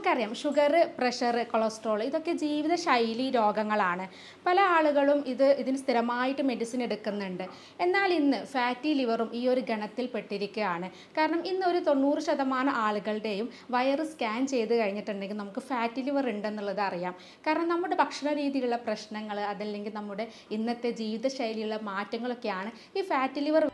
നമുക്കറിയാം sugar, pressure, cholesterol ഇതൊക്കെ ജീവിതശൈലി രോഗങ്ങളാണ്. പല ആളുകളും ഇതിന് സ്ഥിരമായിട്ട് മെഡിസിൻ എടുക്കുന്നുണ്ട്. എന്നാൽ ഇന്ന് ഫാറ്റി ലിവറും ഈ ഒരു ഗണത്തിൽ പെട്ടിരിക്കുകയാണ്. കാരണം ഇന്ന് ഒരു 90% ആളുകളുടെയും വയറ് സ്കാൻ ചെയ്ത് കഴിഞ്ഞിട്ടുണ്ടെങ്കിൽ നമുക്ക് ഫാറ്റി ലിവർ ഉണ്ടെന്നുള്ളത് അറിയാം. കാരണം നമ്മുടെ ഭക്ഷണ രീതിയിലുള്ള പ്രശ്നങ്ങൾ അതല്ലെങ്കിൽ നമ്മുടെ ഇന്നത്തെ ജീവിതശൈലിയിലുള്ള മാറ്റങ്ങളൊക്കെയാണ് ഈ ഫാറ്റി ലിവർ.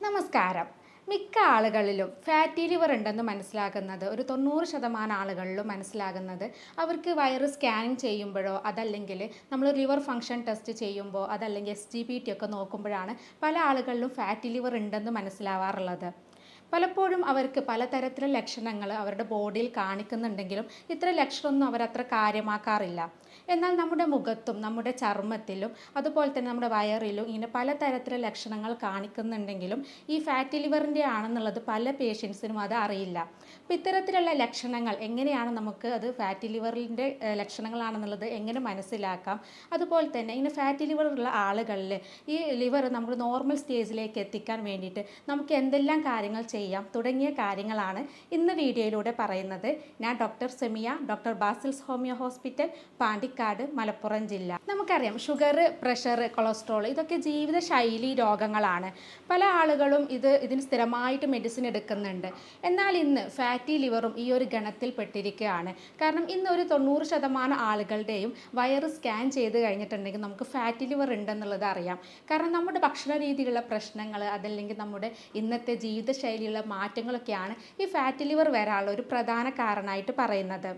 നമസ്കാരം. മിക്ക ആളുകളിലും ഫാറ്റി ലിവർ ഉണ്ടെന്ന് മനസ്സിലാകുന്നത് ഒരു 90% ആളുകളിലും മനസ്സിലാകുന്നത് അവർക്ക് വയറ് സ്കാനിങ് ചെയ്യുമ്പോഴോ അതല്ലെങ്കിൽ നമ്മൾ ലിവർ ഫങ്ഷൻ ടെസ്റ്റ് ചെയ്യുമ്പോൾ അതല്ലെങ്കിൽ SGPT ഒക്കെ നോക്കുമ്പോഴാണ് പല ആളുകളിലും ഫാറ്റി ലിവർ ഉണ്ടെന്ന് മനസ്സിലാവാറുള്ളത്. പലപ്പോഴും അവർക്ക് പലതരത്തിലുള്ള ലക്ഷണങ്ങൾ അവരുടെ ബോഡിയിൽ കാണിക്കുന്നുണ്ടെങ്കിലും ഇത്ര ലക്ഷണമൊന്നും അവരത്ര കാര്യമാക്കാറില്ല. എന്നാൽ നമ്മുടെ മുഖത്തും നമ്മുടെ ചർമ്മത്തിലും അതുപോലെ തന്നെ നമ്മുടെ വയറിലും ഇങ്ങനെ പലതരത്തിലുള്ള ലക്ഷണങ്ങൾ കാണിക്കുന്നുണ്ടെങ്കിലും ഈ ഫാറ്റി ലിവറിൻ്റെ ആണെന്നുള്ളത് പല പേഷ്യൻസിനും അത് അറിയില്ല. അപ്പോൾ ഇത്തരത്തിലുള്ള ലക്ഷണങ്ങൾ എങ്ങനെയാണ് നമുക്ക് അത് ഫാറ്റി ലിവറിൻ്റെ ലക്ഷണങ്ങളാണെന്നുള്ളത് എങ്ങനെ മനസ്സിലാക്കാം, അതുപോലെ തന്നെ ഇങ്ങനെ ഫാറ്റി ലിവർ ഉള്ള ആളുകളിൽ ഈ ലിവർ നമ്മൾ നോർമൽ സ്റ്റേജിലേക്ക് എത്തിക്കാൻ വേണ്ടിയിട്ട് നമുക്ക് എന്തെല്ലാം കാര്യങ്ങൾ ചെയ്യാം തുടങ്ങിയ കാര്യങ്ങളാണ് ഇന്ന് വീഡിയോയിലൂടെ പറയുന്നത്. ഞാൻ doctor Semiya, doctor Basil's homeo hospital, Pandikkad, Malappuram ജില്ല. നമുക്കറിയാം ഷുഗർ, പ്രഷർ, കൊളസ്ട്രോൾ ഇതൊക്കെ ജീവിതശൈലി രോഗങ്ങളാണ്. പല ആളുകളും ഇതിന് സ്ഥിരമായിട്ട് മെഡിസിൻ എടുക്കുന്നുണ്ട്. എന്നാൽ ഇന്ന് ഫാറ്റി ലിവറും ഈ ഒരു ഗണത്തിൽ പെട്ടിരിക്കുകയാണ്. കാരണം ഇന്ന് ഒരു 90% ആളുകളുടെയും വയറ് സ്കാൻ ചെയ്ത് കഴിഞ്ഞിട്ടുണ്ടെങ്കിൽ നമുക്ക് ഫാറ്റി ലിവർ ഉണ്ടെന്നുള്ളത് അറിയാം. കാരണം നമ്മുടെ ഭക്ഷണ രീതിയിലുള്ള പ്രശ്നങ്ങൾ അതല്ലെങ്കിൽ നമ്മുടെ ഇന്നത്തെ ജീവിതശൈലിയുള്ള മാറ്റങ്ങളൊക്കെയാണ് ഈ ഫാറ്റി ലിവർ വരാനുള്ള ഒരു പ്രധാന കാരണമായിട്ട് പറയുന്നത്.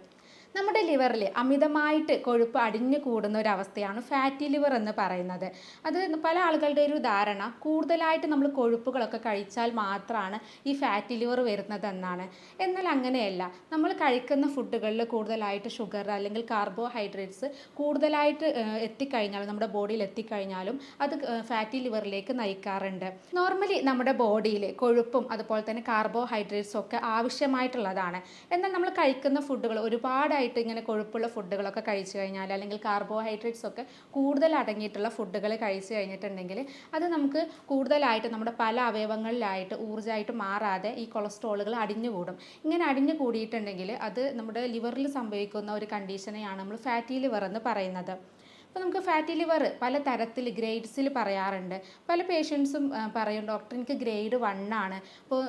നമ്മുടെ ലിവറിൽ അമിതമായിട്ട് കൊഴുപ്പ് അടിഞ്ഞു കൂടുന്ന ഒരു അവസ്ഥയാണ് ഫാറ്റി ലിവർ എന്ന് പറയുന്നത്. അത് പല ആളുകളുടെ ഒരു ധാരണ കൂടുതലായിട്ട് നമ്മൾ കൊഴുപ്പുകളൊക്കെ കഴിച്ചാൽ മാത്രമാണ് ഈ ഫാറ്റി ലിവർ വരുന്നതെന്നാണ്. എന്നാൽ അങ്ങനെയല്ല. നമ്മൾ കഴിക്കുന്ന ഫുഡുകളിൽ കൂടുതലായിട്ട് ഷുഗർ അല്ലെങ്കിൽ കാർബോഹൈഡ്രേറ്റ്സ് കൂടുതലായിട്ട് എത്തിക്കഴിഞ്ഞാലും നമ്മുടെ ബോഡിയിൽ എത്തിക്കഴിഞ്ഞാലും അത് ഫാറ്റി ലിവറിലേക്ക് നയിക്കാറുണ്ട്. നോർമലി നമ്മുടെ ബോഡിയിൽ കൊഴുപ്പും അതുപോലെ തന്നെ കാർബോഹൈഡ്രേറ്റ്സും ഒക്കെ ആവശ്യമായിട്ടുള്ളതാണ്. എന്നാൽ നമ്മൾ കഴിക്കുന്ന ഫുഡുകൾ ഒരുപാട് ഇങ്ങനെ കൊഴുപ്പുള്ള ഫുഡുകളൊക്കെ കഴിച്ചു കഴിഞ്ഞാൽ അല്ലെങ്കിൽ കാർബോഹൈഡ്രേറ്റ്സ് ഒക്കെ കൂടുതൽ അടങ്ങിയിട്ടുള്ള ഫുഡുകൾ കഴിച്ചു കഴിഞ്ഞിട്ടുണ്ടെങ്കിൽ അത് നമുക്ക് കൂടുതലായിട്ട് നമ്മുടെ പല അവയവങ്ങളിലായിട്ട് ഊർജ്ജമായിട്ട് മാറാതെ ഈ കൊളസ്ട്രോളുകൾ അടിഞ്ഞുകൂടും. ഇങ്ങനെ അടിഞ്ഞു കൂടിയിട്ടുണ്ടെങ്കിൽ അത് നമ്മുടെ ലിവറിൽ സംഭവിക്കുന്ന ഒരു കണ്ടീഷനെയാണ് നമ്മൾ ഫാറ്റി ലിവർ എന്ന് പറയുന്നത്. അപ്പോൾ നമുക്ക് ഫാറ്റി ലിവർ പല തരത്തിൽ ഗ്രേഡ്സിൽ പറയാറുണ്ട്. പല പേഷ്യൻസും പറയും ഡോക്ടർ എനിക്ക് ഗ്രേഡ് 1 ആണ്. അപ്പോൾ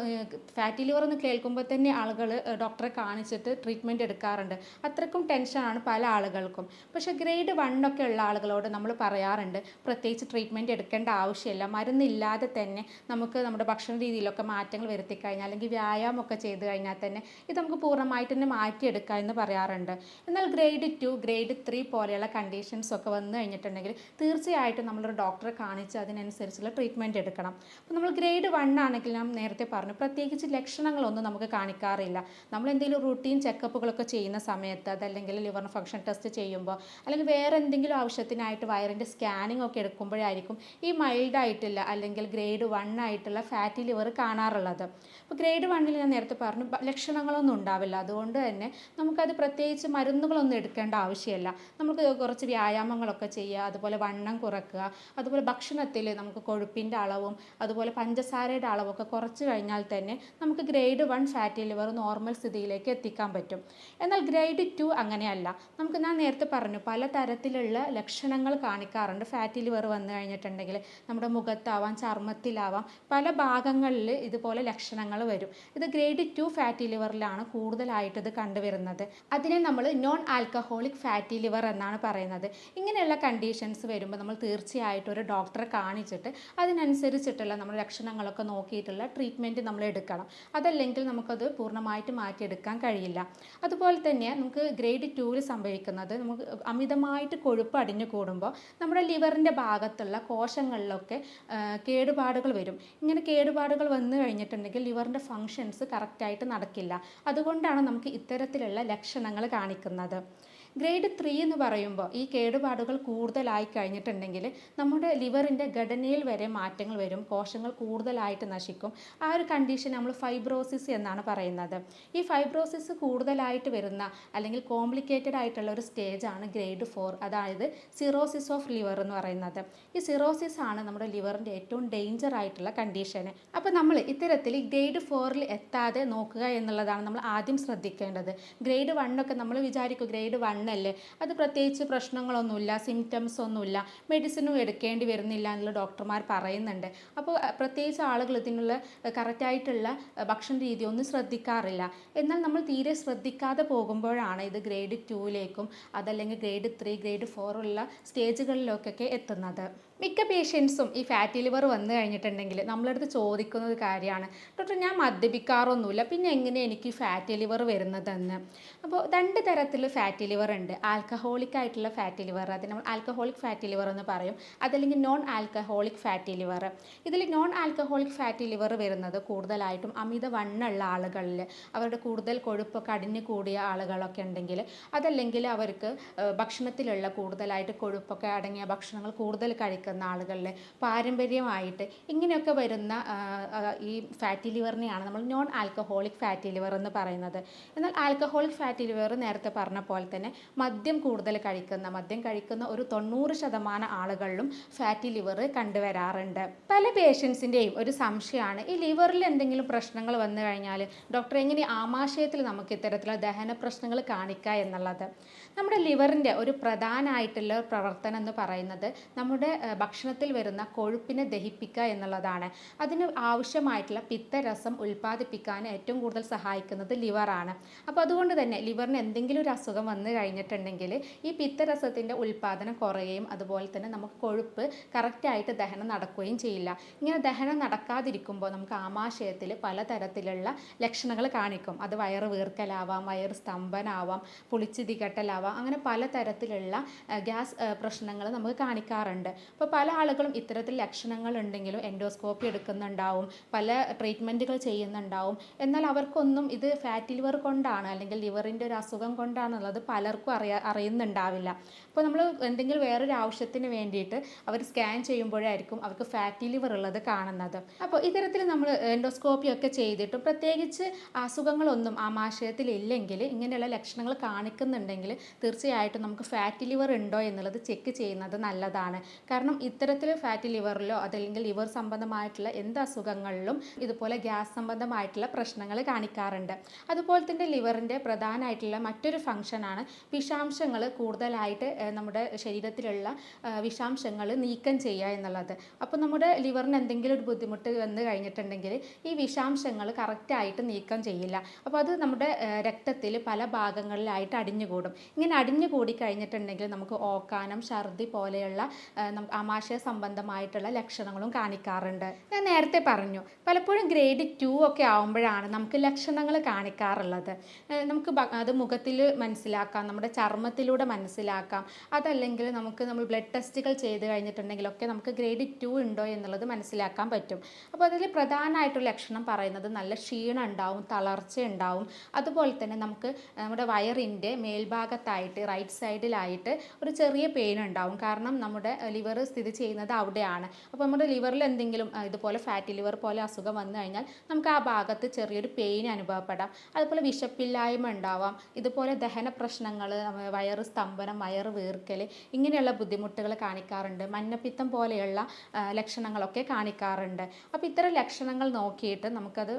ഫാറ്റി ലിവർ എന്ന് കേൾക്കുമ്പോൾ തന്നെ ആളുകൾ ഡോക്ടറെ കാണിച്ചിട്ട് ട്രീറ്റ്മെൻറ്റ് എടുക്കാറുണ്ട്. അത്രക്കും ടെൻഷനാണ് പല ആളുകൾക്കും. പക്ഷേ ഗ്രേഡ് 1 ഒക്കെ ഉള്ള ആളുകളോട് നമ്മൾ പറയാറുണ്ട് പ്രത്യേകിച്ച് ട്രീറ്റ്മെൻറ്റ് എടുക്കേണ്ട ആവശ്യമില്ല, മരുന്നില്ലാതെ തന്നെ നമുക്ക് നമ്മുടെ ഭക്ഷണ രീതിയിലൊക്കെ മാറ്റങ്ങൾ വരുത്തി കഴിഞ്ഞാൽ അല്ലെങ്കിൽ വ്യായാമമൊക്കെ ചെയ്ത് കഴിഞ്ഞാൽ തന്നെ ഇത് നമുക്ക് പൂർണ്ണമായിട്ട് തന്നെ മാറ്റിയെടുക്കാം എന്ന് പറയാറുണ്ട്. എന്നാൽ ഗ്രേഡ് 2, ഗ്രേഡ് 3 പോലെയുള്ള കണ്ടീഷൻസ് ഒക്കെ വന്നു കഴിഞ്ഞിട്ടുണ്ടെങ്കിൽ തീർച്ചയായിട്ടും നമ്മളൊരു ഡോക്ടറെ കാണിച്ച് അതിനനുസരിച്ചുള്ള ട്രീറ്റ്മെൻറ്റ് എടുക്കണം. അപ്പോൾ നമ്മൾ ഗ്രേഡ് 1 ആണെങ്കിൽ ഞാൻ നേരത്തെ പറഞ്ഞു പ്രത്യേകിച്ച് ലക്ഷണങ്ങളൊന്നും നമുക്ക് കാണിക്കാറില്ല. നമ്മൾ എന്തെങ്കിലും റൂട്ടീൻ ചെക്കപ്പുകളൊക്കെ ചെയ്യുന്ന സമയത്ത് അതല്ലെങ്കിൽ ലിവർ ഫങ്ഷൻ ടെസ്റ്റ് ചെയ്യുമ്പോൾ അല്ലെങ്കിൽ വേറെ എന്തെങ്കിലും ആവശ്യത്തിനായിട്ട് വയറിൻ്റെ സ്കാനിങ് ഒക്കെ എടുക്കുമ്പോഴായിരിക്കും ഈ മൈൽഡ് ആയിട്ടില്ല അല്ലെങ്കിൽ ഗ്രേഡ് 1 ആയിട്ടുള്ള ഫാറ്റി ലിവർ കാണാറുള്ളത്. അപ്പോൾ ഗ്രേഡ് 1 ഞാൻ നേരത്തെ പറഞ്ഞു ലക്ഷണങ്ങളൊന്നും ഉണ്ടാവില്ല. അതുകൊണ്ട് തന്നെ നമുക്കത് പ്രത്യേകിച്ച് മരുന്നുകളൊന്നും എടുക്കേണ്ട ആവശ്യമില്ല. നമുക്ക് കുറച്ച് വ്യായാമങ്ങളൊക്കെ ചെയ്യുക, അതുപോലെ വണ്ണം കുറയ്ക്കുക, അതുപോലെ ഭക്ഷണത്തിൽ നമുക്ക് കൊഴുപ്പിൻ്റെ അളവും അതുപോലെ പഞ്ചസാരയുടെ അളവൊക്കെ കുറച്ച് കഴിഞ്ഞാൽ തന്നെ നമുക്ക് ഗ്രേഡ് 1 ഫാറ്റി ലിവർ നോർമൽ സ്ഥിതിയിലേക്ക് എത്തിക്കാൻ പറ്റും. എന്നാൽ ഗ്രേഡ് 2 അങ്ങനെയല്ല. ഞാൻ നേരത്തെ പറഞ്ഞു പലതരത്തിലുള്ള ലക്ഷണങ്ങൾ കാണിക്കാറുണ്ട്. ഫാറ്റി ലിവർ വന്നു കഴിഞ്ഞിട്ടുണ്ടെങ്കിൽ നമ്മുടെ മുഖത്താവാം, ചർമ്മത്തിലാവാം, പല ഭാഗങ്ങളിൽ ഇതുപോലെ ലക്ഷണങ്ങൾ വരും. ഇത് ഗ്രേഡ് 2 ഫാറ്റി ലിവറിലാണ് കൂടുതലായിട്ട് ഇത് കണ്ടുവരുന്നത്. അതിനെ നമ്മൾ നോൺ ആൽക്കഹോളിക് ഫാറ്റി ലിവർ എന്നാണ് പറയുന്നത്. ഇങ്ങനെയുള്ള കണ്ടീഷൻസ് വരുമ്പോൾ നമ്മൾ തീർച്ചയായിട്ടും ഒരു ഡോക്ടറെ കാണിച്ചിട്ട് അതിനനുസരിച്ചിട്ടുള്ള നമ്മുടെ ലക്ഷണങ്ങളൊക്കെ നോക്കിയിട്ടുള്ള ട്രീറ്റ്മെൻറ്റ് നമ്മൾ എടുക്കണം. അതല്ലെങ്കിൽ നമുക്കത് പൂർണ്ണമായിട്ട് മാറ്റിയെടുക്കാൻ കഴിയില്ല. അതുപോലെ തന്നെ നമുക്ക് ഗ്രേഡ് 2 സംഭവിക്കുന്നത് നമുക്ക് അമിതമായിട്ട് കൊഴുപ്പ് അടിഞ്ഞു കൂടുമ്പോൾ നമ്മുടെ ലിവറിൻ്റെ ഭാഗത്തുള്ള കോശങ്ങളിലൊക്കെ കേടുപാടുകൾ വരും. ഇങ്ങനെ കേടുപാടുകൾ വന്നു കഴിഞ്ഞിട്ടുണ്ടെങ്കിൽ ലിവറിൻ്റെ ഫങ്ഷൻസ് കറക്റ്റായിട്ട് നടക്കില്ല. അതുകൊണ്ടാണ് നമുക്ക് ഇത്തരത്തിലുള്ള ലക്ഷണങ്ങൾ കാണിക്കുന്നത്. ഗ്രേഡ് 3 എന്ന് പറയുമ്പോൾ ഈ കേടുപാടുകൾ കൂടുതലായി കഴിഞ്ഞിട്ടുണ്ടെങ്കിൽ നമ്മുടെ ലിവറിൻ്റെ ഘടനയിൽ വരെ മാറ്റങ്ങൾ വരും, കോശങ്ങൾ കൂടുതലായിട്ട് നശിക്കും. ആ ഒരു കണ്ടീഷൻ നമ്മൾ ഫൈബ്രോസിസ് എന്നാണ് പറയുന്നത്. ഈ ഫൈബ്രോസിസ് കൂടുതലായിട്ട് വരുന്ന അല്ലെങ്കിൽ കോംപ്ലിക്കേറ്റഡ് ആയിട്ടുള്ള ഒരു സ്റ്റേജാണ് ഗ്രേഡ് 4, അതായത് സിറോസിസ് ഓഫ് ലിവർ എന്ന് പറയുന്നത്. ഈ സിറോസിസ് ആണ് നമ്മുടെ ലിവറിൻ്റെ ഏറ്റവും ഡേഞ്ചർ ആയിട്ടുള്ള കണ്ടീഷൻ. അപ്പോൾ നമ്മൾ ഇത്തരത്തിൽ ഗ്രേഡ് 4 എത്താതെ നോക്കുക എന്നുള്ളതാണ് നമ്മൾ ആദ്യം ശ്രദ്ധിക്കേണ്ടത്. ഗ്രേഡ് 1 ഒക്കെ നമ്മൾ വിചാരിക്കും ഗ്രേഡ് 1 അല്ലേ, അത് പ്രത്യേകിച്ച് പ്രശ്നങ്ങളൊന്നുമില്ല, സിംറ്റംസ് ഒന്നുമില്ല, മെഡിസിനും എടുക്കേണ്ടി വരുന്നില്ല എന്നുള്ള ഡോക്ടർമാർ പറയുന്നുണ്ട്. അപ്പോൾ പ്രത്യേകിച്ച് ആളുകൾ ഇതിനുള്ള കറക്റ്റായിട്ടുള്ള ഭക്ഷണ രീതി ഒന്നും ശ്രദ്ധിക്കാറില്ല. എന്നാൽ നമ്മൾ തീരെ ശ്രദ്ധിക്കാതെ പോകുമ്പോഴാണ് ഇത് ഗ്രേഡ് 2ലേക്കും അതല്ലെങ്കിൽ ഗ്രേഡ് 3, ഗ്രേഡ് 4 ഉള്ള സ്റ്റേജുകളിലേക്കൊക്കെ എത്തുന്നത്. മിക്ക പേഷ്യൻസും ഈ ഫാറ്റി ലിവർ വന്നു കഴിഞ്ഞിട്ടുണ്ടെങ്കിൽ നമ്മളടുത്ത് ചോദിക്കുന്ന ഒരു കാര്യമാണ്, ഡോക്ടർ ഞാൻ മദ്യപിക്കാറൊന്നുമില്ല, പിന്നെ എങ്ങനെ എനിക്ക് ഫാറ്റി ലിവർ വരുന്നതെന്ന്. അപ്പോൾ 2 തരത്തിൽ ഫാറ്റി ലിവർ ഉണ്ട്. ആൽക്കഹോളിക് ആയിട്ടുള്ള ഫാറ്റി ലിവർ, അത് നമ്മൾ ആൽക്കഹോളിക് ഫാറ്റി ലിവർ എന്ന് പറയും, അതല്ലെങ്കിൽ നോൺ ആൽക്കഹോളിക് ഫാറ്റി ലിവർ. ഇതിൽ നോൺ ആൽക്കഹോളിക് ഫാറ്റി ലിവർ വരുന്നത് കൂടുതലായിട്ടും അമിത വണ്ണമുള്ള ആളുകളിൽ, അവരുടെ കൂടുതൽ കൊഴുപ്പൊക്കെ അടിഞ്ഞു കൂടിയ ആളുകളൊക്കെ ഉണ്ടെങ്കിൽ, അതല്ലെങ്കിൽ അവർക്ക് ഭക്ഷണത്തിലുള്ള കൂടുതലായിട്ട് കൊഴുപ്പൊക്കെ അടങ്ങിയ ഭക്ഷണങ്ങൾ കൂടുതൽ കഴിക്കുന്ന ആളുകളിൽ, പാരമ്പര്യമായിട്ട് ഇങ്ങനെയൊക്കെ വരുന്ന ഈ ഫാറ്റി ലിവറിനെയാണ് നമ്മൾ നോൺ ആൽക്കഹോളിക് ഫാറ്റി ലിവർ എന്ന് പറയുന്നത്. എന്നാൽ ആൽക്കഹോളിക് ഫാറ്റി ലിവർ നേരത്തെ പറഞ്ഞ പോലെ തന്നെ മദ്യം കഴിക്കുന്ന ഒരു 90% ആളുകളിലും ഫാറ്റി ലിവർ കണ്ടുവരാറുണ്ട്. പല പേഷ്യൻസിൻ്റെയും ഒരു സംശയമാണ്, ഈ ലിവറിൽ എന്തെങ്കിലും പ്രശ്നങ്ങൾ വന്നു കഴിഞ്ഞാൽ ഡോക്ടർ എങ്ങനെ ആമാശയത്തിൽ നമുക്ക് ഇത്തരത്തിലുള്ള ദഹന പ്രശ്നങ്ങൾ കാണിക്കുക എന്നുള്ളത്. നമ്മുടെ ലിവറിൻ്റെ ഒരു പ്രധാനമായിട്ടുള്ള പ്രവർത്തനം എന്ന് പറയുന്നത് നമ്മുടെ ഭക്ഷണത്തിൽ വരുന്ന കൊഴുപ്പിനെ ദഹിപ്പിക്കുക എന്നുള്ളതാണ്. അതിന് ആവശ്യമായിട്ടുള്ള പിത്തരസം ഉൽപ്പാദിപ്പിക്കാൻ ഏറ്റവും കൂടുതൽ സഹായിക്കുന്നത് ലിവറാണ്. അപ്പോൾ അതുകൊണ്ട് തന്നെ ലിവറിന് എന്തെങ്കിലും ഒരു അസുഖം വന്നു കഴിഞ്ഞിട്ടുണ്ടെങ്കിൽ ഈ പിത്തരസത്തിൻ്റെ ഉൽപ്പാദനം കുറയുകയും അതുപോലെ തന്നെ നമുക്ക് കൊഴുപ്പ് കറക്റ്റായിട്ട് ദഹനം നടക്കുകയും ചെയ്യില്ല. ഇങ്ങനെ ദഹനം നടക്കാതിരിക്കുമ്പോൾ നമുക്ക് ആമാശയത്തിൽ പലതരത്തിലുള്ള ലക്ഷണങ്ങൾ കാണിക്കും. അത് വയറ് വീർക്കലാവാം, വയറ് സ്തംഭനാവാം, പുളിച്ച് തികട്ടലാവാം, അങ്ങനെ പലതരത്തിലുള്ള ഗ്യാസ് പ്രശ്നങ്ങൾ നമുക്ക് കാണിക്കാറുണ്ട്. അപ്പോൾ പല ആളുകളും ഇത്തരത്തിൽ ലക്ഷണങ്ങൾ ഉണ്ടെങ്കിലും എൻഡോസ്കോപ്പി എടുക്കുന്നുണ്ടാവും, പല ട്രീറ്റ്മെൻറ്റുകൾ ചെയ്യുന്നുണ്ടാവും. എന്നാൽ അവർക്കൊന്നും ഇത് ഫാറ്റി ലിവർ കൊണ്ടാണ് അല്ലെങ്കിൽ ലിവറിൻ്റെ ഒരു അസുഖം കൊണ്ടാണെന്നുള്ളത് പലർക്കും അറിയുന്നുണ്ടാവില്ല. അപ്പോൾ നമ്മൾ എന്തെങ്കിലും വേറൊരു ആവശ്യത്തിന് വേണ്ടിയിട്ട് അവർ സ്കാൻ ചെയ്യുമ്പോഴായിരിക്കും അവർക്ക് ഫാറ്റി ലിവർ ഉള്ളത് കാണുന്നത്. അപ്പോൾ ഇത്തരത്തിൽ നമ്മൾ എൻഡോസ്കോപ്പി ഒക്കെ ചെയ്തിട്ടും പ്രത്യേകിച്ച് അസുഖങ്ങളൊന്നും ആമാശയത്തിൽ ഇല്ലെങ്കിൽ, ഇങ്ങനെയുള്ള ലക്ഷണങ്ങൾ കാണിക്കുന്നുണ്ടെങ്കിൽ തീർച്ചയായിട്ടും നമുക്ക് ഫാറ്റി ലിവർ ഉണ്ടോ എന്നുള്ളത് ചെക്ക് ചെയ്യുന്നത് നല്ലതാണ്. കാരണം ഇത്തരത്തിൽ ഫാറ്റി ലിവറിലോ അതല്ലെങ്കിൽ ലിവർ സംബന്ധമായിട്ടുള്ള എന്ത് അസുഖങ്ങളിലും ഇതുപോലെ ഗ്യാസ് സംബന്ധമായിട്ടുള്ള പ്രശ്നങ്ങൾ കാണിക്കാറുണ്ട്. അതുപോലെ തന്നെ ലിവറിൻ്റെ പ്രധാനമായിട്ടുള്ള മറ്റൊരു ഫംഗ്ഷനാണ് വിഷാംശങ്ങൾ കൂടുതലായിട്ട് നമ്മുടെ ശരീരത്തിലുള്ള വിഷാംശങ്ങൾ നീക്കം ചെയ്യുക എന്നുള്ളത്. അപ്പോൾ നമ്മുടെ ലിവറിന് എന്തെങ്കിലും ഒരു ബുദ്ധിമുട്ട് വന്നു കഴിഞ്ഞിട്ടുണ്ടെങ്കിൽ ഈ വിഷാംശങ്ങൾ കറക്റ്റായിട്ട് നീക്കം ചെയ്യില്ല. അപ്പോൾ അത് നമ്മുടെ രക്തത്തിൽ പല ഭാഗങ്ങളിലായിട്ട് അടിഞ്ഞുകൂടും. ഇങ്ങനെ അടിഞ്ഞുകൂടി കഴിഞ്ഞിട്ടുണ്ടെങ്കിൽ നമുക്ക് ഓക്കാനം, ഛർദി പോലെയുള്ള ആമാശയ സംബന്ധമായിട്ടുള്ള ലക്ഷണങ്ങളും കാണിക്കാറുണ്ട്. ഞാൻ നേരത്തെ പറഞ്ഞു, പലപ്പോഴും ഗ്രേഡ് 2 ഒക്കെ ആവുമ്പോഴാണ് നമുക്ക് ലക്ഷണങ്ങൾ കാണിക്കാറുള്ളത്. നമുക്ക് അത് മുഖത്തിൽ മനസ്സിലാക്കാം, നമ്മുടെ ചർമ്മത്തിലൂടെ മനസ്സിലാക്കാം, അതല്ലെങ്കിൽ നമ്മൾ ബ്ലഡ് ടെസ്റ്റുകൾ ചെയ്ത് കഴിഞ്ഞിട്ടുണ്ടെങ്കിലൊക്കെ നമുക്ക് ഗ്രേഡ് 2 ഉണ്ടോ എന്നുള്ളത് മനസ്സിലാക്കാൻ പറ്റും. അപ്പോൾ അതിൽ പ്രധാനമായിട്ടുള്ള ലക്ഷണം പറയുന്നത് നല്ല ക്ഷീണം ഉണ്ടാവും, തളർച്ച ഉണ്ടാവും. അതുപോലെ തന്നെ നമുക്ക് നമ്മുടെ വയറിൻ്റെ മേൽഭാഗത്തായിട്ട് റൈറ്റ് സൈഡിലായിട്ട് ഒരു ചെറിയ പെയിൻ ഉണ്ടാവും. കാരണം നമ്മുടെ ലിവർ സ്ഥിതി ചെയ്യുന്നത് അവിടെയാണ്. അപ്പോൾ നമ്മുടെ ലിവറിൽ എന്തെങ്കിലും ഇതുപോലെ ഫാറ്റി ലിവർ പോലെ അസുഖം വന്നു കഴിഞ്ഞാൽ നമുക്ക് ആ ഭാഗത്ത് ചെറിയൊരു പെയിൻ അനുഭവപ്പെടാം. അതുപോലെ വിശപ്പില്ലായ്മ ഉണ്ടാവാം. ഇതുപോലെ ദഹന പ്രശ്നങ്ങൾ, വയറ് സ്തംഭനം, വയറ് വീർക്കൽ, ഇങ്ങനെയുള്ള ബുദ്ധിമുട്ടുകൾ കാണിക്കാറുണ്ട്. മഞ്ഞപ്പിത്തം പോലെയുള്ള ലക്ഷണങ്ങളൊക്കെ കാണിക്കാറുണ്ട്. അപ്പോൾ ഇത്തരം ലക്ഷണങ്ങൾ നോക്കിയിട്ട് നമുക്കത്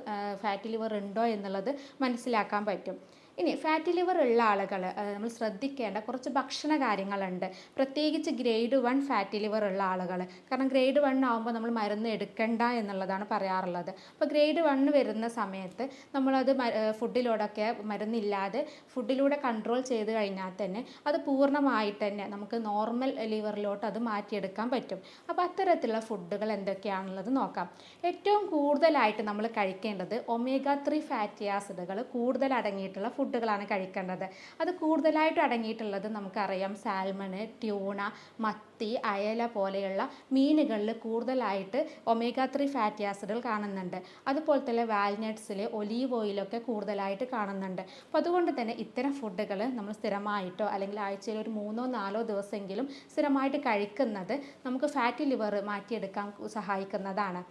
ഫാറ്റി ലിവർ ഉണ്ടോ എന്നുള്ളത് മനസ്സിലാക്കാൻ പറ്റും. ഇനി ഫാറ്റി ലിവർ ഉള്ള ആളുകൾ നമ്മൾ ശ്രദ്ധിക്കേണ്ട കുറച്ച് ഭക്ഷണ കാര്യങ്ങളുണ്ട്, പ്രത്യേകിച്ച് ഗ്രേഡ് 1 ഫാറ്റി ലിവർ ഉള്ള ആളുകൾ. കാരണം ഗ്രേഡ് 1 ആകുമ്പോൾ നമ്മൾ മരുന്ന് എടുക്കണ്ട എന്നുള്ളതാണ് പറയാറുള്ളത്. അപ്പോൾ ഗ്രേഡ് 1 വരുന്ന സമയത്ത് നമ്മളത് ഫുഡിലൂടെയൊക്കെ മരുന്നില്ലാതെ ഫുഡിലൂടെ കൺട്രോൾ ചെയ്ത് കഴിഞ്ഞാൽ തന്നെ അത് പൂർണ്ണമായിട്ട് തന്നെ നമുക്ക് നോർമൽ ലിവറിലോട്ട് അത് മാറ്റിയെടുക്കാൻ പറ്റും. അപ്പോൾ അത്തരത്തിലുള്ള ഫുഡുകൾ എന്തൊക്കെയാണുള്ളത് നോക്കാം. ഏറ്റവും കൂടുതലായിട്ട് നമ്മൾ കഴിക്കേണ്ടത് ഒമേഗ 3 ഫാറ്റി ആസിഡുകൾ കൂടുതൽ അടങ്ങിയിട്ടുള്ള ഫുഡുകളാണ് കഴിക്കേണ്ടത്. അത് കൂടുതലായിട്ട് അടങ്ങിയിട്ടുള്ളത് നമുക്കറിയാം സാൽമണ്, ട്യൂണ, മത്തി, അയല പോലെയുള്ള മീനുകളിൽ കൂടുതലായിട്ട് ഒമേഗ 3 ഫാറ്റി ആസിഡുകൾ കാണുന്നുണ്ട്. അതുപോലെ തന്നെ വാൽനട്ട്സിൽ ഒലീവ് ഓയിലൊക്കെ കൂടുതലായിട്ട് കാണുന്നുണ്ട്. അപ്പോൾ അതുകൊണ്ട് തന്നെ ഇത്തരം ഫുഡുകൾ നമ്മൾ സ്ഥിരമായിട്ടോ അല്ലെങ്കിൽ ആഴ്ചയിൽ ഒരു 3-4 ദിവസമെങ്കിലും സ്ഥിരമായിട്ട് കഴിക്കുന്നത് നമുക്ക് ഫാറ്റി ലിവർ മാറ്റിയെടുക്കാൻ സഹായിക്കുന്നതാണ്.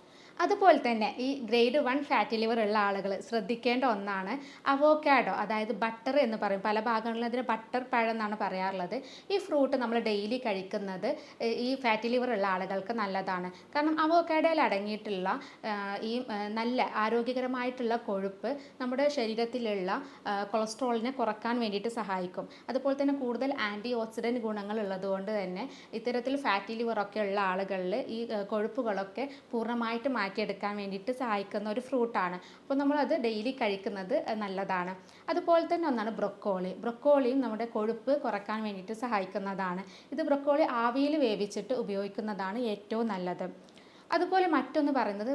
അതുപോലെ തന്നെ ഈ ഗ്രേഡ് 1 ഫാറ്റി ലിവർ ഉള്ള ആളുകൾ ശ്രദ്ധിക്കേണ്ട ഒന്നാണ് അവോക്കാഡോ, അതായത് ബട്ടർ എന്ന് പറയും. പല ഭാഗങ്ങളിലും അതിന് ബട്ടർ പഴം എന്നാണ് പറയാറുള്ളത്. ഈ ഫ്രൂട്ട് നമ്മൾ ഡെയിലി കഴിക്കുന്നത് ഈ ഫാറ്റി ലിവർ ഉള്ള ആളുകൾക്ക് നല്ലതാണ്. കാരണം അവോക്കാഡോയിൽ അടങ്ങിയിട്ടുള്ള നല്ല ആരോഗ്യകരമായിട്ടുള്ള കൊഴുപ്പ് നമ്മുടെ ശരീരത്തിലുള്ള കൊളസ്ട്രോളിനെ കുറക്കാൻ വേണ്ടിയിട്ട് സഹായിക്കും. അതുപോലെ തന്നെ കൂടുതൽ ആൻറ്റി ഓക്സിഡൻറ്റ് ഗുണങ്ങൾ ഉള്ളതുകൊണ്ട് തന്നെ ഇത്തരത്തിൽ ഫാറ്റി ലിവറൊക്കെ ഉള്ള ആളുകളിൽ ഈ കൊഴുപ്പുകളൊക്കെ പൂർണ്ണമായിട്ട് മാറ്റിയെടുക്കാൻ വേണ്ടിയിട്ട് സഹായിക്കുന്ന ഒരു ഫ്രൂട്ടാണ്. അപ്പോൾ നമ്മളത് ഡെയിലി കഴിക്കുന്നത് നല്ലതാണ്. അതുപോലെ തന്നെ ഒന്നാണ് ബ്രൊക്കോളിയും നമ്മുടെ കൊഴുപ്പ് കുറക്കാൻ വേണ്ടിയിട്ട് സഹായിക്കുന്നതാണ്. ഇത് ബ്രൊക്കോളി ആവിയിൽ വേവിച്ചിട്ട് ഉപയോഗിക്കുന്നതാണ് ഏറ്റവും നല്ലത്. അതുപോലെ മറ്റൊന്ന് പറയുന്നത്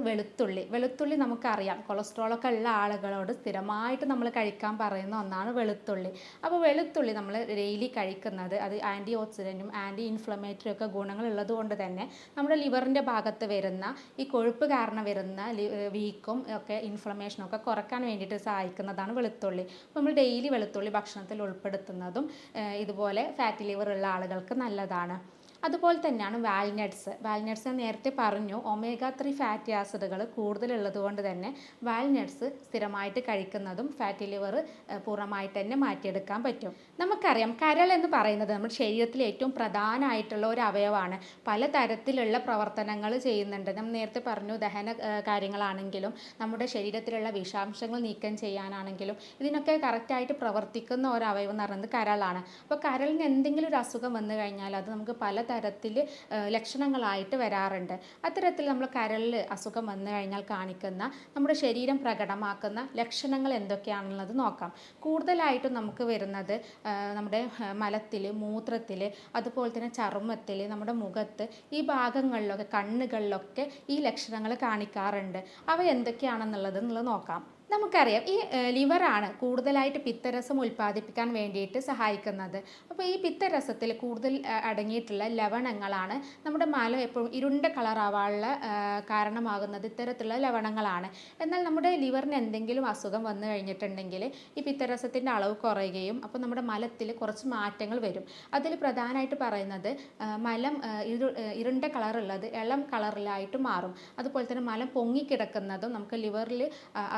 വെളുത്തുള്ളി നമുക്കറിയാം കൊളസ്ട്രോളൊക്കെ ഉള്ള ആളുകളോട് സ്ഥിരമായിട്ട് നമ്മൾ കഴിക്കാൻ പറയുന്ന ഒന്നാണ് വെളുത്തുള്ളി. അപ്പോൾ വെളുത്തുള്ളി നമ്മൾ ഡെയിലി കഴിക്കുന്നത് അത് ആൻറ്റി ഓക്സിഡൻറ്റും ആൻറ്റി ഇൻഫ്ലമേറ്ററി ഒക്കെ ഗുണങ്ങളുള്ളത് കൊണ്ട് തന്നെ നമ്മുടെ ലിവറിൻ്റെ ഭാഗത്ത് വരുന്ന ഈ കൊഴുപ്പ് കാരണം വരുന്ന വീക്കും ഒക്കെ ഇൻഫ്ലമേഷനും ഒക്കെ കുറക്കാൻ വേണ്ടിയിട്ട് സഹായിക്കുന്നതാണ് വെളുത്തുള്ളി. അപ്പോൾ നമ്മൾ ഡെയിലി വെളുത്തുള്ളി ഭക്ഷണത്തിൽ ഉൾപ്പെടുത്തുന്നതും ഇതുപോലെ ഫാറ്റി ലിവർ ഉള്ള ആളുകൾക്ക് നല്ലതാണ്. അതുപോലെ തന്നെയാണ് വാൽനട്ട്സ് നേരത്തെ പറഞ്ഞു ഒമേഗ 3 ഫാറ്റി ആസിഡുകൾ കൂടുതലുള്ളത് കൊണ്ട് തന്നെ വാൽനട്ട്സ് സ്ഥിരമായിട്ട് കഴിക്കുന്നതും ഫാറ്റി ലിവർ പൂർണ്ണമായിട്ട് തന്നെ മാറ്റിയെടുക്കാൻ പറ്റും. നമുക്കറിയാം കരൾ എന്ന് പറയുന്നത് നമ്മുടെ ശരീരത്തിലെ ഏറ്റവും പ്രധാനമായിട്ടുള്ള ഒരു അവയവമാണ്. പലതരത്തിലുള്ള പ്രവർത്തനങ്ങൾ ചെയ്യുന്നുണ്ട്. നമ്മൾ നേരത്തെ പറഞ്ഞു ദഹന കാര്യങ്ങളാണെങ്കിലും നമ്മുടെ ശരീരത്തിലുള്ള വിഷാംശങ്ങൾ നീക്കം ചെയ്യാനാണെങ്കിലും ഇതിനൊക്കെ കറക്റ്റായിട്ട് പ്രവർത്തിക്കുന്ന ഒരു അവയവം എന്ന് പറയുന്നത് കരളാണ്. അപ്പോൾ കരളിന് എന്തെങ്കിലും ഒരു അസുഖം വന്നു കഴിഞ്ഞാൽ അത് നമുക്ക് പലതരത്തിൽ ലക്ഷണങ്ങളായിട്ട് വരാറുണ്ട്. അത്തരത്തിൽ നമ്മൾ കരളിൽ അസുഖം വന്നു കഴിഞ്ഞാൽ കാണിക്കുന്ന നമ്മുടെ ശരീരം പ്രകടമാക്കുന്ന ലക്ഷണങ്ങൾ എന്തൊക്കെയാണെന്നുള്ളത് നോക്കാം. കൂടുതലായിട്ടും നമുക്ക് വരുന്നത് നമ്മുടെ മലത്തിൽ, മൂത്രത്തിൽ, അതുപോലെ തന്നെ ചർമ്മത്തിൽ, നമ്മുടെ മുഖത്ത് ഈ ഭാഗങ്ങളിലൊക്കെ കണ്ണുകളിലൊക്കെ ഈ ലക്ഷണങ്ങൾ കാണിക്കാറുണ്ട്. അവ എന്തൊക്കെയാണെന്നുള്ളത് നോക്കാം. നമുക്കറിയാം ഈ ലിവറാണ് കൂടുതലായിട്ട് പിത്തരസം ഉൽപ്പാദിപ്പിക്കാൻ വേണ്ടിയിട്ട് സഹായിക്കുന്നത്. അപ്പോൾ ഈ പിത്തരസത്തിൽ കൂടുതൽ അടങ്ങിയിട്ടുള്ള ലവണങ്ങളാണ് നമ്മുടെ മലം എപ്പോഴും ഇരുണ്ട കളറാവാനുള്ള കാരണമാകുന്നത് ഇത്തരത്തിലുള്ള ലവണങ്ങളാണ്. എന്നാൽ നമ്മുടെ ലിവറിന് എന്തെങ്കിലും അസുഖം വന്നു കഴിഞ്ഞിട്ടുണ്ടെങ്കിൽ ഈ പിത്തരസത്തിൻ്റെ അളവ് കുറയുകയും അപ്പോൾ നമ്മുടെ മലത്തിൽ കുറച്ച് മാറ്റങ്ങൾ വരും. അതിൽ പ്രധാനമായിട്ട് പറയുന്നത് മലം ഇരുണ്ട കളറുള്ളത് ഇളം കളറിലായിട്ട് മാറും. അതുപോലെ തന്നെ മലം പൊങ്ങിക്കിടക്കുന്നതും നമുക്ക് ലിവറിൽ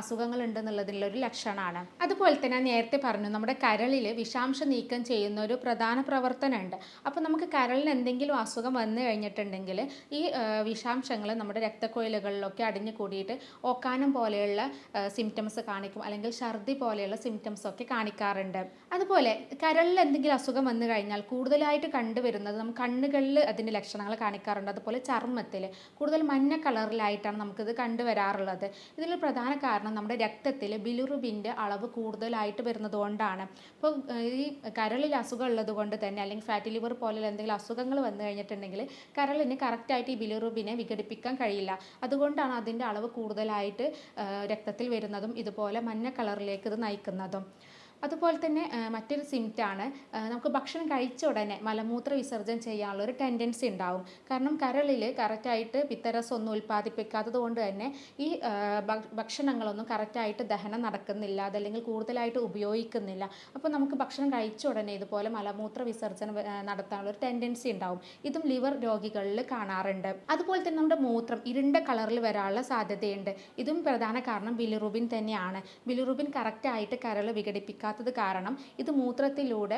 അസുഖങ്ങൾ ഉണ്ടെന്നുള്ളതിലുള്ള ഒരു ലക്ഷണമാണ്. അതുപോലെ തന്നെ നേരത്തെ പറഞ്ഞു നമ്മുടെ കരളിൽ വിഷാംശം നീക്കം ചെയ്യുന്ന ഒരു പ്രധാന പ്രവർത്തനമുണ്ട്. അപ്പോൾ നമുക്ക് കരളിന് എന്തെങ്കിലും അസുഖം വന്നു കഴിഞ്ഞിട്ടുണ്ടെങ്കിൽ ഈ വിഷാംശങ്ങൾ നമ്മുടെ രക്തക്കൊഴലുകളിലൊക്കെ അടിഞ്ഞു കൂടിയിട്ട് ഓക്കാനം പോലെയുള്ള സിംറ്റംസ് കാണിക്കും, അല്ലെങ്കിൽ ഛർദി പോലെയുള്ള സിംറ്റംസ് ഒക്കെ കാണിക്കാറുണ്ട്. അതുപോലെ കരളിൽ എന്തെങ്കിലും അസുഖം വന്നു കഴിഞ്ഞാൽ കൂടുതലായിട്ട് കണ്ടുവരുന്നത് നമുക്ക് കണ്ണുകളിൽ അതിൻ്റെ ലക്ഷണങ്ങൾ കാണിക്കാറുണ്ട്. അതുപോലെ ചർമ്മത്തിൽ കൂടുതൽ മഞ്ഞ കളറിലായിട്ടാണ് നമുക്കിത് കണ്ടുവരാറുള്ളത്. ഇതിൽ പ്രധാന കാരണം നമ്മുടെ രക്തത്തിൽ ബിലിറുബിൻ്റെ അളവ് കൂടുതലായിട്ട് വരുന്നത് കൊണ്ടാണ്. അപ്പോൾ ഈ കരളിൽ അസുഖം ഉള്ളത് കൊണ്ട് തന്നെ അല്ലെങ്കിൽ ഫാറ്റി ലിവർ പോലെയുള്ള എന്തെങ്കിലും അസുഖങ്ങൾ വന്നു കഴിഞ്ഞിട്ടുണ്ടെങ്കിൽ കരളിന് കറക്റ്റായിട്ട് ഈ ബിലിറുബിനെ വിഘടിപ്പിക്കാൻ കഴിയില്ല. അതുകൊണ്ടാണ് അതിൻ്റെ അളവ് കൂടുതലായിട്ട് രക്തത്തിൽ വരുന്നതും ഇതുപോലെ മഞ്ഞ കളറിലേക്ക് ഇത് നയിക്കുന്നതും. അതുപോലെ തന്നെ മറ്റൊരു സിംറ്റാണ് നമുക്ക് ഭക്ഷണം കഴിച്ച ഉടനെ മലമൂത്ര വിസർജനം ചെയ്യാനുള്ള ഒരു ടെൻഡൻസി ഉണ്ടാവും. കാരണം കരളിൽ കറക്റ്റായിട്ട് പിത്തരസം ഒന്നും ഉൽപ്പാദിപ്പിക്കാത്തത് കൊണ്ട് തന്നെ ഈ ഭക്ഷണങ്ങളൊന്നും കറക്റ്റായിട്ട് ദഹനം നടക്കുന്നില്ല, അതല്ലെങ്കിൽ കൂടുതലായിട്ട് ഉപയോഗിക്കുന്നില്ല. അപ്പോൾ നമുക്ക് ഭക്ഷണം കഴിച്ച ഉടനെ ഇതുപോലെ മലമൂത്ര വിസർജനം നടത്താനുള്ള ഒരു ടെൻഡൻസി ഉണ്ടാവും. ഇതും ലിവർ രോഗികളിൽ കാണാറുണ്ട്. അതുപോലെ തന്നെ നമ്മുടെ മൂത്രം ഇരുണ്ട കളറിൽ വരാനുള്ള സാധ്യതയുണ്ട്. ഇതും പ്രധാന കാരണം ബിലിറുബിൻ തന്നെയാണ്. ബിലിറുബിൻ കറക്റ്റായിട്ട് കരൾ വിഘടിപ്പിക്കാൻ കാരണം ഇത് മൂത്രത്തിലൂടെ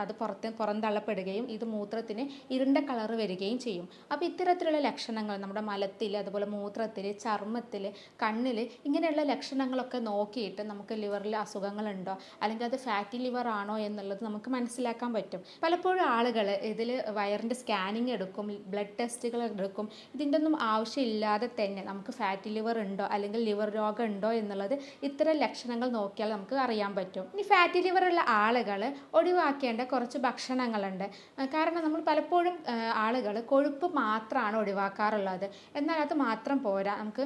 അത് പുറന്തള്ളപ്പെടുകയും ഇത് മൂത്രത്തിന് ഇരുണ്ട കളർ വരികയും ചെയ്യും. അപ്പോൾ ഇത്തരത്തിലുള്ള ലക്ഷണങ്ങൾ നമ്മുടെ മലത്തിൽ, അതുപോലെ മൂത്രത്തിൽ, ചർമ്മത്തിൽ, കണ്ണിൽ ഇങ്ങനെയുള്ള ലക്ഷണങ്ങളൊക്കെ നോക്കിയിട്ട് നമുക്ക് ലിവറിൽ അസുഖങ്ങളുണ്ടോ അല്ലെങ്കിൽ അത് ഫാറ്റി ലിവർ ആണോ എന്നുള്ളത് നമുക്ക് മനസ്സിലാക്കാൻ പറ്റും. പലപ്പോഴും ആളുകൾ ഇതിൽ വയറിൻ്റെ സ്കാനിങ് എടുക്കും, ബ്ലഡ് ടെസ്റ്റുകൾ എടുക്കും. ഇതിൻ്റെ ഒന്നും ആവശ്യമില്ലാതെ തന്നെ നമുക്ക് ഫാറ്റി ലിവർ ഉണ്ടോ അല്ലെങ്കിൽ ലിവർ രോഗം ഉണ്ടോ എന്നുള്ളത് ഇത്തരം ലക്ഷണങ്ങൾ നോക്കിയാൽ നമുക്ക് അറിയാൻ പറ്റും. ഇനി ഫാറ്റി ലിവർ ഉള്ള ആളുകൾ ഒഴിവാക്കേണ്ട കുറച്ച് ഭക്ഷണങ്ങളുണ്ട്. കാരണം നമ്മൾ പലപ്പോഴും ആളുകൾ കൊഴുപ്പ് മാത്രമാണ് ഒഴിവാക്കാറുള്ളത്. എന്നാൽ അത് മാത്രം പോരാ. നമുക്ക്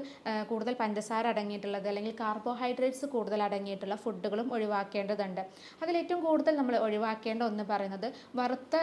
കൂടുതൽ പഞ്ചസാര അടങ്ങിയിട്ടുള്ളത് അല്ലെങ്കിൽ കാർബോഹൈഡ്രേറ്റ്സ് കൂടുതൽ അടങ്ങിയിട്ടുള്ള ഫുഡുകളും ഒഴിവാക്കേണ്ടതുണ്ട്. അതിലേറ്റവും കൂടുതൽ നമ്മൾ ഒഴിവാക്കേണ്ട ഒന്ന് പറയുന്നത് വറുത്ത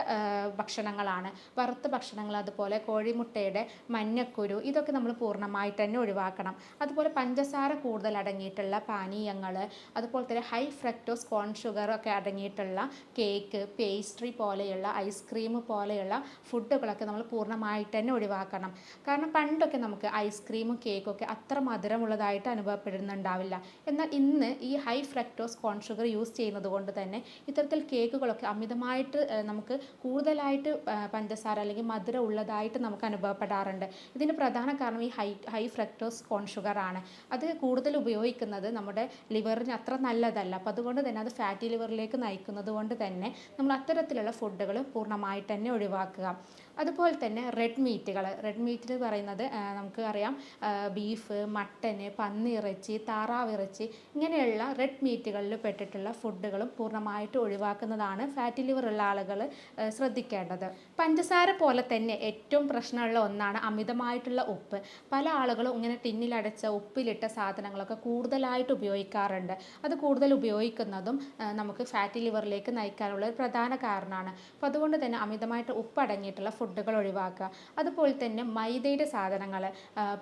ഭക്ഷണങ്ങളാണ്. വറുത്ത ഭക്ഷണങ്ങൾ, അതുപോലെ കോഴിമുട്ടയുടെ മഞ്ഞക്കുരു, ഇതൊക്കെ നമ്മൾ പൂർണ്ണമായിട്ട് തന്നെ ഒഴിവാക്കണം. അതുപോലെ പഞ്ചസാര കൂടുതൽ അടങ്ങിയിട്ടുള്ള പാനീയങ്ങൾ, അതുപോലെ തന്നെ ഹൈ ഫ്രക്ടോസ് കോൺ ഷുഗർ ഒക്കെ അടങ്ങിയിട്ടുള്ള കേക്ക്, പേസ്ട്രി പോലെയുള്ള ഐസ്ക്രീം പോലെയുള്ള ഫുഡുകളൊക്കെ നമ്മൾ പൂർണ്ണമായിട്ട് തന്നെ ഒഴിവാക്കണം. കാരണം പണ്ടൊക്കെ നമുക്ക് ഐസ്ക്രീമും കേക്കൊക്കെ അത്ര മധുരമുള്ളതായിട്ട് അനുഭവപ്പെടുന്നുണ്ടാവില്ല. എന്നാൽ ഇന്ന് ഈ ഹൈ ഫ്രക്ടോസ് കോൺ ഷുഗർ യൂസ് ചെയ്യുന്നത് കൊണ്ട് തന്നെ ഇത്തരത്തിൽ കേക്കുകളൊക്കെ അമിതമായിട്ട് നമുക്ക് കൂടുതലായിട്ട് പഞ്ചസാര അല്ലെങ്കിൽ മധുരം ഉള്ളതായിട്ട് നമുക്ക് അനുഭവപ്പെടാറുണ്ട്. ഇതിന് പ്രധാന കാരണം ഈ ഹൈ ഫ്രക്ടോസ് കോൺ ഷുഗർ ആണ്. അത് കൂടുതൽ ഉപയോഗിക്കുന്നത് നമ്മുടെ ലിവറിന് അത്ര നല്ലതല്ല. അപ്പോൾ അതുകൊണ്ട് തന്നെ അത് ഫാറ്റി ലിവറിലേക്ക് നയിക്കുന്നത് കൊണ്ട് തന്നെ നമ്മൾ അത്തരത്തിലുള്ള ഫുഡുകൾ പൂർണ്ണമായിട്ട് തന്നെ ഒഴിവാക്കുക. അതുപോലെ തന്നെ റെഡ് മീറ്റിൽ പറയുന്നത് നമുക്ക് അറിയാം, ബീഫ്, മട്ടന്, പന്നിയിറച്ചി, താറാവിറച്ചി, ഇങ്ങനെയുള്ള റെഡ് മീറ്റുകളിൽ പെട്ടിട്ടുള്ള ഫുഡുകളും പൂർണ്ണമായിട്ട് ഒഴിവാക്കുന്നതാണ് ഫാറ്റി ലിവർ ഉള്ള ആളുകൾ ശ്രദ്ധിക്കേണ്ടത്. പഞ്ചസാര പോലെ തന്നെ ഏറ്റവും പ്രശ്നമുള്ള ഒന്നാണ് അമിതമായിട്ടുള്ള ഉപ്പ്. പല ആളുകളും ഇങ്ങനെ ടിന്നിലടച്ച ഉപ്പിലിട്ട സാധനങ്ങളൊക്കെ കൂടുതലായിട്ട് ഉപയോഗിക്കാറുണ്ട്. അത് കൂടുതൽ ഉപയോഗിക്കുന്നതും നമുക്ക് ഫാറ്റി ലിവറിലേക്ക് നയിക്കാനുള്ള ഒരു പ്രധാന കാരണമാണ്. അപ്പോൾ അതുകൊണ്ട് തന്നെ അമിതമായിട്ട് ഉപ്പ് അടങ്ങിയിട്ടുള്ള ഫുഡുകൾ ഒഴിവാക്കുക. അതുപോലെ തന്നെ മൈദയുടെ സാധനങ്ങൾ,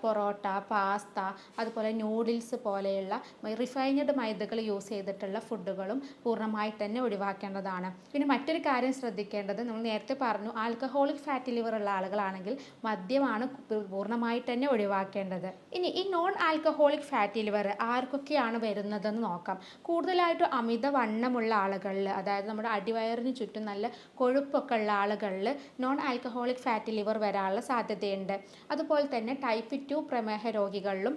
പൊറോട്ട, പാസ്ത, അതുപോലെ നൂഡിൽസ് പോലെയുള്ള റിഫൈൻഡ് മൈദകൾ യൂസ് ചെയ്തിട്ടുള്ള ഫുഡുകളും പൂർണ്ണമായിട്ട് തന്നെ ഒഴിവാക്കേണ്ടതാണ്. പിന്നെ മറ്റൊരു കാര്യം ശ്രദ്ധിക്കേണ്ടത്, നമ്മൾ നേരത്തെ പറഞ്ഞു ആൽക്കഹോളിക് ഫാറ്റി ലിവർ ഉള്ള ആളുകളാണെങ്കിൽ മദ്യമാണ് പൂർണ്ണമായിട്ട് തന്നെ ഒഴിവാക്കേണ്ടത്. ഇനി ഈ നോൺ ആൽക്കഹോളിക് ഫാറ്റി ലിവർ ആർക്കൊക്കെയാണ് വരുന്നതെന്ന് നോക്കാം. കൂടുതലായിട്ടും അമിതവണ്ണമുള്ള ആളുകളിൽ, അതായത് നമ്മുടെ അടിവയറിന് ചുറ്റും നല്ല കൊഴുപ്പൊക്കെ ഉള്ള ആളുകളിൽ നോൺ ആൽക്കഹോളിക് ഫാറ്റി ലിവർ വരാനുള്ള സാധ്യതയുണ്ട്. അതുപോലെ തന്നെ ടൈപ്പ് 2 പ്രമേഹ രോഗികളിലും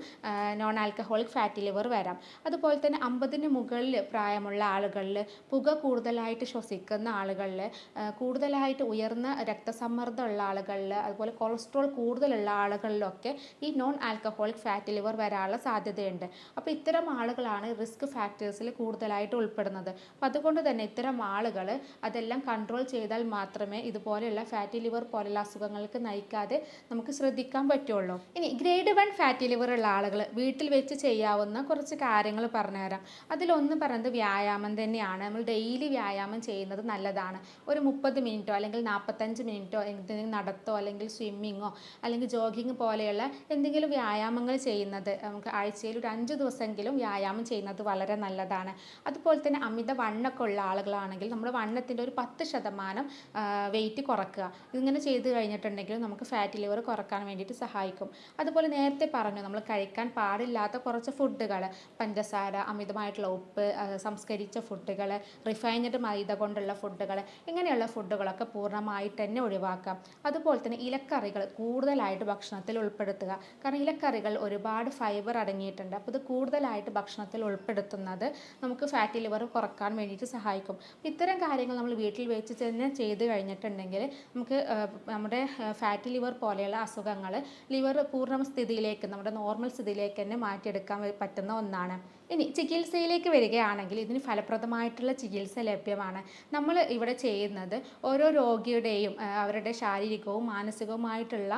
നോൺ ആൽക്കഹോളിക് ഫാറ്റി ലിവർ വരാം. അതുപോലെ തന്നെ 50-ന് മുകളിൽ പ്രായമുള്ള ആളുകളിൽ, പുക കൂടുതലായിട്ട് ശ്വസിക്കുന്ന ആളുകളിൽ, കൂടുതലായിട്ട് ഉയർന്ന രക്തസമ്മർദ്ദമുള്ള ആളുകളിൽ, അതുപോലെ കൊളസ്ട്രോൾ കൂടുതലുള്ള ആളുകളിലൊക്കെ ഈ നോൺ ആൽക്കഹോളിക് ഫാറ്റി ലിവർ വരാനുള്ള സാധ്യതയുണ്ട്. അപ്പോൾ ഇത്തരം ആളുകളാണ് റിസ്ക് ഫാക്ടേഴ്സിൽ കൂടുതലായിട്ട് ഉൾപ്പെടുന്നത്. അപ്പോൾ അതുകൊണ്ട് തന്നെ ഇത്തരം ആളുകൾ അതെല്ലാം കൺട്രോൾ ചെയ്താൽ മാത്രമേ ഇതുപോലെയുള്ള ഫാറ്റി ലിവർ പോലുള്ള അസുഖങ്ങൾക്ക് നയിക്കാതെ നമുക്ക് ശ്രദ്ധിക്കാൻ പറ്റുള്ളൂ. ഇനി ഗ്രേഡ് 1 ഫാറ്റി ലിവർ ഉള്ള ആളുകൾ വീട്ടിൽ വെച്ച് ചെയ്യാവുന്ന കുറച്ച് കാര്യങ്ങൾ പറഞ്ഞുതരാം. അതിലൊന്ന് പറയുന്നത് വ്യായാമം തന്നെയാണ്. നമ്മൾ ഡെയിലി വ്യായാമം ചെയ്യുന്നത് നല്ലതാണ്. ഒരു 30 മിനിറ്റോ അല്ലെങ്കിൽ 45 മിനിറ്റോ എന്തെങ്കിലും നടത്തോ അല്ലെങ്കിൽ സ്വിമ്മിങ്ങോ അല്ലെങ്കിൽ ജോഗിങ് പോലെയുള്ള എന്തെങ്കിലും വ്യായാമങ്ങൾ ചെയ്യുന്നത്, നമുക്ക് ആഴ്ചയിൽ ഒരു 5 ദിവസമെങ്കിലും വ്യായാമം ചെയ്യുന്നത് വളരെ നല്ലതാണ്. അതുപോലെ തന്നെ അമിത വണ്ണമൊക്കെ ഉള്ള ആളുകളാണെങ്കിൽ നമ്മുടെ വണ്ണത്തിൻ്റെ ഒരു 10% വെയിറ്റ് കുറക്കുക. ഇതിങ്ങനെ ചെയ്ത് കഴിഞ്ഞിട്ടുണ്ടെങ്കിൽ നമുക്ക് ഫാറ്റി ലിവർ കുറക്കാൻ വേണ്ടിയിട്ട് സഹായിക്കും. അതുപോലെ നേരത്തെ പറഞ്ഞു നമ്മൾ കഴിക്കാൻ പാടില്ലാത്ത കുറച്ച് ഫുഡുകൾ, പഞ്ചസാര, അമിതമായിട്ടുള്ള ഉപ്പ്, സംസ്കരിച്ച ഫുഡുകൾ, റിഫൈൻഡ് മൈദ കൊണ്ടുള്ള ഫുഡുകൾ, ഇങ്ങനെയുള്ള ഫുഡുകളൊക്കെ പൂർണ്ണമായിട്ട് തന്നെ ഒഴിവാക്കാം. അതുപോലെ തന്നെ ഇലക്കറികൾ കൂടുതലായിട്ട് ഭക്ഷണത്തിൽ ഉൾപ്പെടുത്തുക. കാരണം ഇലക്കറികൾ ഒരുപാട് ഫൈബർ അടങ്ങിയിട്ടുണ്ട്. അപ്പോൾ ഇത് കൂടുതലായിട്ട് ഭക്ഷണത്തിൽ ഉൾപ്പെടുത്തുന്നത് നമുക്ക് ഫാറ്റി ലിവർ കുറക്കാൻ വേണ്ടിയിട്ട് സഹായിക്കും. ഇത്തരം കാര്യങ്ങൾ നമ്മൾ വീട്ടിൽ വെച്ച് തന്നെ ചെയ്ത് കഴിഞ്ഞിട്ടുണ്ടെങ്കിൽ നമുക്ക് നമ്മുടെ ഫാറ്റി ലിവർ പോലെയുള്ള അസുഖങ്ങൾ ലിവർ പൂർണ്ണ സ്ഥിതിയിലേക്ക്, നമ്മുടെ നോർമൽ സ്ഥിതിയിലേക്ക് തന്നെ മാറ്റിയെടുക്കാൻ പറ്റുന്ന ഒന്നാണ്. ഇനി ചികിത്സയിലേക്ക് വരികയാണെങ്കിൽ ഇതിന് ഫലപ്രദമായിട്ടുള്ള ചികിത്സ ലഭ്യമാണ്. നമ്മൾ ഇവിടെ ചെയ്യുന്നത് ഓരോ രോഗിയുടെയും അവരുടെ ശാരീരികവും മാനസികവുമായിട്ടുള്ള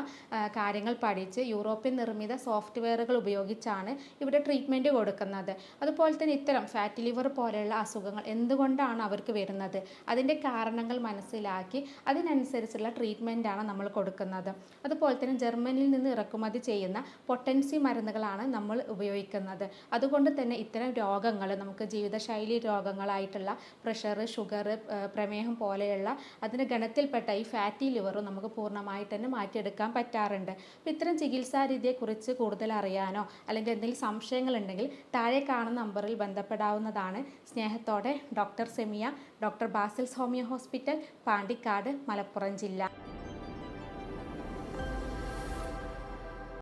കാര്യങ്ങൾ പഠിച്ച് യൂറോപ്യൻ നിർമ്മിത സോഫ്റ്റ്വെയറുകൾ ഉപയോഗിച്ചാണ് ഇവിടെ ട്രീറ്റ്മെൻറ്റ് കൊടുക്കുന്നത്. അതുപോലെ തന്നെ ഇത്തരം ഫാറ്റി ലിവർ പോലെയുള്ള അസുഖങ്ങൾ എന്തുകൊണ്ടാണ് അവർക്ക് വരുന്നത്, അതിൻ്റെ കാരണങ്ങൾ മനസ്സിലാക്കി അതിനനുസരിച്ചുള്ള ട്രീറ്റ്മെൻറ്റാണ് നമ്മൾ കൊടുക്കുന്നത്. അതുപോലെ തന്നെ ജർമ്മനിയിൽ നിന്ന് ഇറക്കുമതി ചെയ്യുന്ന പൊട്ടൻസി മരുന്നുകളാണ് നമ്മൾ ഉപയോഗിക്കുന്നത്. അതുകൊണ്ട് തന്നെ ഇത്തരം രോഗങ്ങൾ, നമുക്ക് ജീവിതശൈലി രോഗങ്ങളായിട്ടുള്ള പ്രഷർ, ഷുഗർ, പ്രമേഹം പോലെയുള്ള അതിന് ഗണത്തിൽപ്പെട്ട ഈ ഫാറ്റി ലിവറും നമുക്ക് പൂർണ്ണമായിട്ട് തന്നെ മാറ്റിയെടുക്കാൻ പറ്റാറുണ്ട്. അപ്പോൾ ഇത്തരം ചികിത്സാ രീതിയെക്കുറിച്ച് കൂടുതൽ അറിയാനോ അല്ലെങ്കിൽ എന്തെങ്കിലും സംശയങ്ങളുണ്ടെങ്കിൽ താഴെ കാണുന്ന നമ്പറിൽ ബന്ധപ്പെടാവുന്നതാണ്. സ്നേഹത്തോടെ doctor Semiya, doctor Basil's homeo hospital, Pandikkad, Malappuram ജില്ല.